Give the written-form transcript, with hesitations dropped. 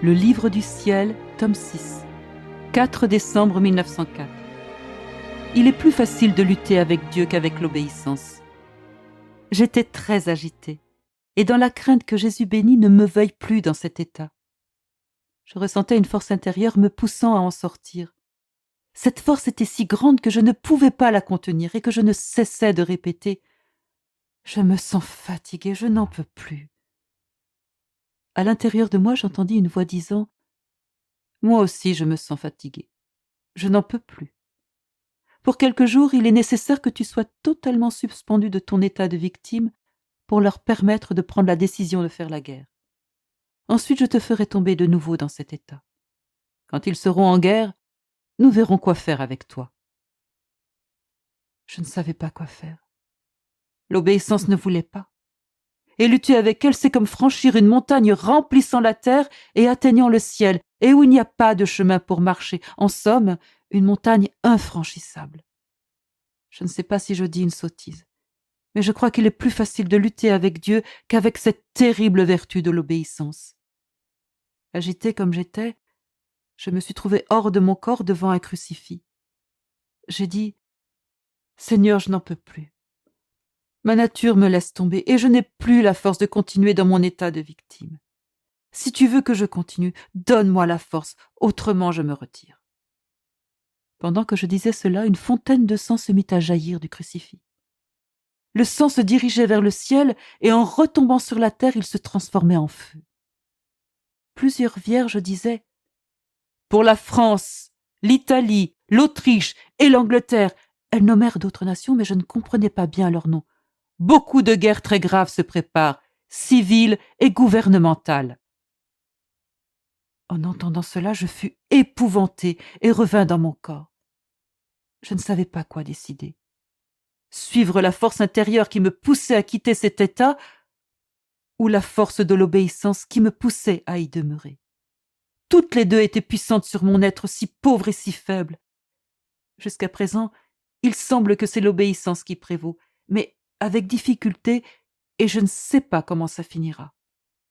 Le livre du ciel, tome 6, 4 décembre 1904. Il est plus facile de lutter avec Dieu qu'avec l'obéissance. J'étais très agitée, et dans la crainte que Jésus béni ne me veuille plus dans cet état. Je ressentais une force intérieure me poussant à en sortir. Cette force était si grande que je ne pouvais pas la contenir et que je ne cessais de répéter « Je me sens fatiguée, je n'en peux plus ». À l'intérieur de moi, j'entendis une voix disant « Moi aussi, je me sens fatiguée. Je n'en peux plus. Pour quelques jours, il est nécessaire que tu sois totalement suspendu de ton état de victime pour leur permettre de prendre la décision de faire la guerre. Ensuite, je te ferai tomber de nouveau dans cet état. Quand ils seront en guerre, nous verrons quoi faire avec toi. » Je ne savais pas quoi faire. L'obéissance ne voulait pas. Et lutter avec elle, c'est comme franchir une montagne remplissant la terre et atteignant le ciel, et où il n'y a pas de chemin pour marcher. En somme, une montagne infranchissable. Je ne sais pas si je dis une sottise, mais je crois qu'il est plus facile de lutter avec Dieu qu'avec cette terrible vertu de l'obéissance. Agitée comme j'étais, je me suis trouvée hors de mon corps devant un crucifix. J'ai dit « Seigneur, je n'en peux plus. Ma nature me laisse tomber et je n'ai plus la force de continuer dans mon état de victime. Si tu veux que je continue, donne-moi la force, autrement je me retire. » Pendant que je disais cela, une fontaine de sang se mit à jaillir du crucifix. Le sang se dirigeait vers le ciel et en retombant sur la terre, il se transformait en feu. Plusieurs vierges disaient « Pour la France, l'Italie, l'Autriche et l'Angleterre », elles nommèrent d'autres nations, mais je ne comprenais pas bien leurs noms. « Beaucoup de guerres très graves se préparent, civiles et gouvernementales. » En entendant cela, je fus épouvantée et revins dans mon corps. Je ne savais pas quoi décider. Suivre la force intérieure qui me poussait à quitter cet état ou la force de l'obéissance qui me poussait à y demeurer. Toutes les deux étaient puissantes sur mon être si pauvre et si faible. Jusqu'à présent, il semble que c'est l'obéissance qui prévaut, mais avec difficulté, et je ne sais pas comment ça finira.